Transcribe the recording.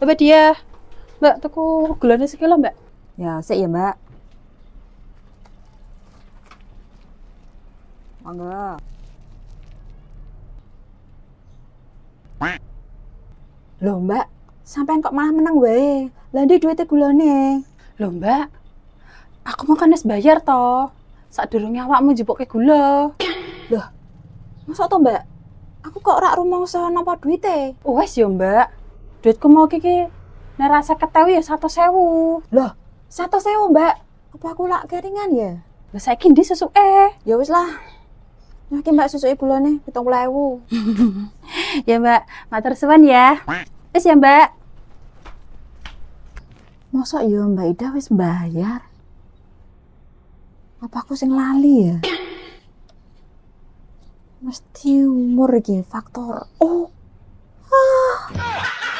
Mbak dia. Mbak, tuku gulanya sekilo, Mbak. Ya, sik ya, Mbak. Monggo. Loh, Mbak, sampean kok malah menang wae. Lah ndi duite gulane? Loh, Mbak. Aku mau kan wis bayar toh. Sadurunge awakmu njepukke gula. Loh, masa to, Mbak? Aku kok ora rumangsa napa duite. Wes yo, Mbak. Duitku mau kiki nek rasa ketewi ya 100.000. Loh, 100.000, Mbak. Apa aku lak keringan ya? Lah saiki ndi sesuke? Ya wis lah. Nah, iki Mbak susuke gulane 70.000. Ya, Mbak. Matur suwun ya. Wis ya, Mbak. Masa ya Mbak Ida wis bayar? Apa aku sing lali ya? Mesti umur iki faktor. Oh. Ah.